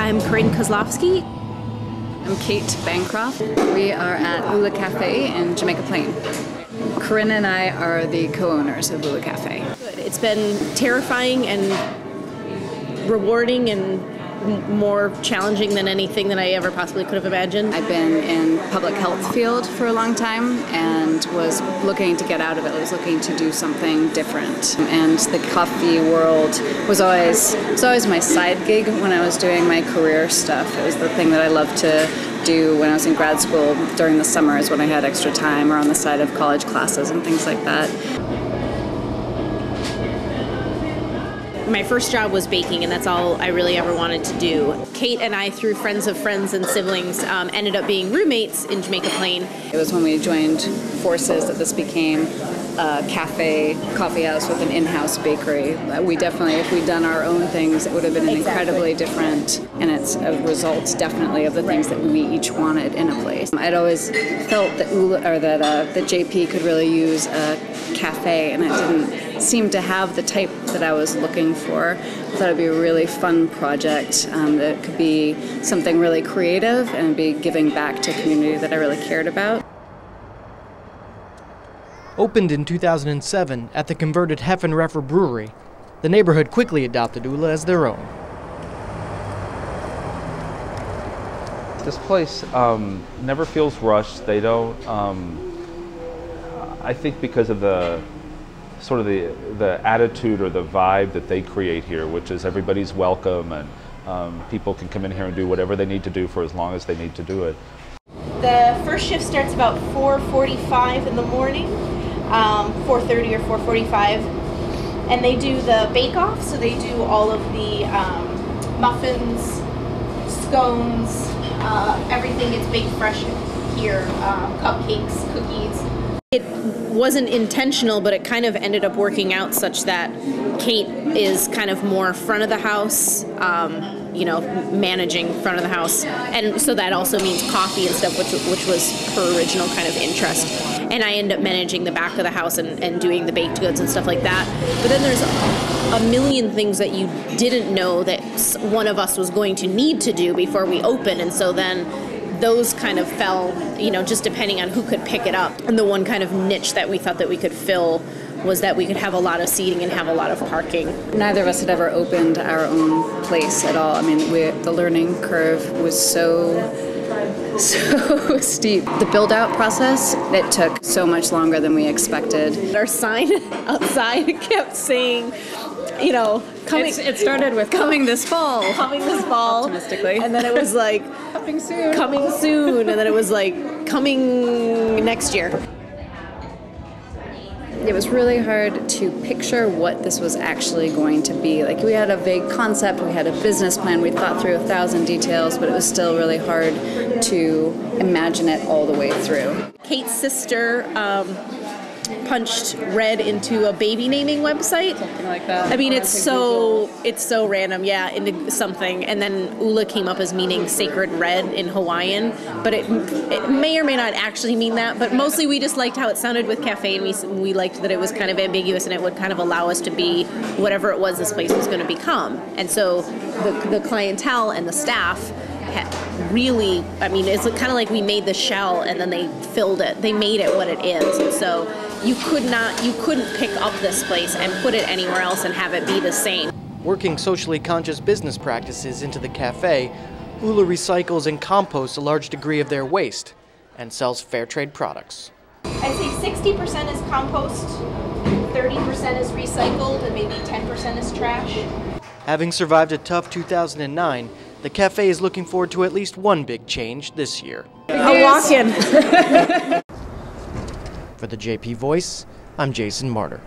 I'm Corinne Kozlowski. I'm Kate Bancroft. We are at ULA Cafe in Jamaica Plain. Corinne and I are the co-owners of ULA Cafe. It's been terrifying and rewarding and more challenging than anything that I ever possibly could have imagined. I've been in public health field for a long time and was looking to get out of it. I was looking to do something different. And the coffee world was always my side gig when I was doing my career stuff. It was the thing that I loved to do when I was in grad school during the summers when I had extra time, or on the side of college classes and things like that. My first job was baking, and that's all I really ever wanted to do. Kate and I, through friends of friends and siblings, ended up being roommates in Jamaica Plain. It was when we joined forces that this became a cafe, coffee house with an in-house bakery. We definitely, if we'd done our own things, it would have been incredibly different, and it's a result definitely of the things that we each wanted in a place. I'd always felt that that JP could really use a cafe, and it didn't seem to have the type that I was looking for. I thought it'd be a really fun project that could be something really creative and be giving back to a community that I really cared about. Opened in 2007 at the converted Heffenreffer Brewery, the neighborhood quickly adopted ULA as their own. This place never feels rushed. They don't, I think because of the sort of the attitude or the vibe that they create here, which is everybody's welcome and people can come in here and do whatever they need to do for as long as they need to do it. The first shift starts about 4:45 in the morning, 4:30 or 4:45, and they do the bake-off, so they do all of the muffins, scones, everything gets baked fresh here, cupcakes, cookies. It wasn't intentional, but it kind of ended up working out such that Kate is kind of more front of the house, managing front of the house. And so that also means coffee and stuff, which was her original kind of interest. And I end up managing the back of the house and doing the baked goods and stuff like that. But then there's a million things that you didn't know that one of us was going to need to do before we open. And so then those kind of fell, just depending on who could pick it up. And the one kind of niche that we thought that we could fill was that we could have a lot of seating and have a lot of parking. Neither of us had ever opened our own place at all. I mean, the learning curve was so steep. The build-out process, it took so much longer than we expected. Our sign outside kept saying, coming. It started with coming this fall. Coming this fall. Optimistically. And then it was like, coming soon. Coming soon. And then it was like, coming next year. It was really hard to picture what this was actually going to be. Like, we had a vague concept, we had a business plan, we thought through 1,000 details, but it was still really hard to imagine it all the way through. Kate's sister punched red into a baby naming website. Something like that. I mean, it's so random, yeah, into something. And then ULA came up as meaning sacred red in Hawaiian, but it may or may not actually mean that. But mostly we just liked how it sounded with cafe, and we liked that it was kind of ambiguous and it would kind of allow us to be whatever it was this place was going to become. And so the clientele and the staff really, I mean, it's kind of like we made the shell and then they filled it. They made it what it is. And so you couldn't pick up this place and put it anywhere else and have it be the same. Working socially conscious business practices into the cafe, ULA recycles and composts a large degree of their waste and sells fair trade products. I'd say 60% is compost, 30% is recycled, and maybe 10% is trash. Having survived a tough 2009, the cafe is looking forward to at least one big change this year. A walk-in. For the JP Voice, I'm Jason Martyr.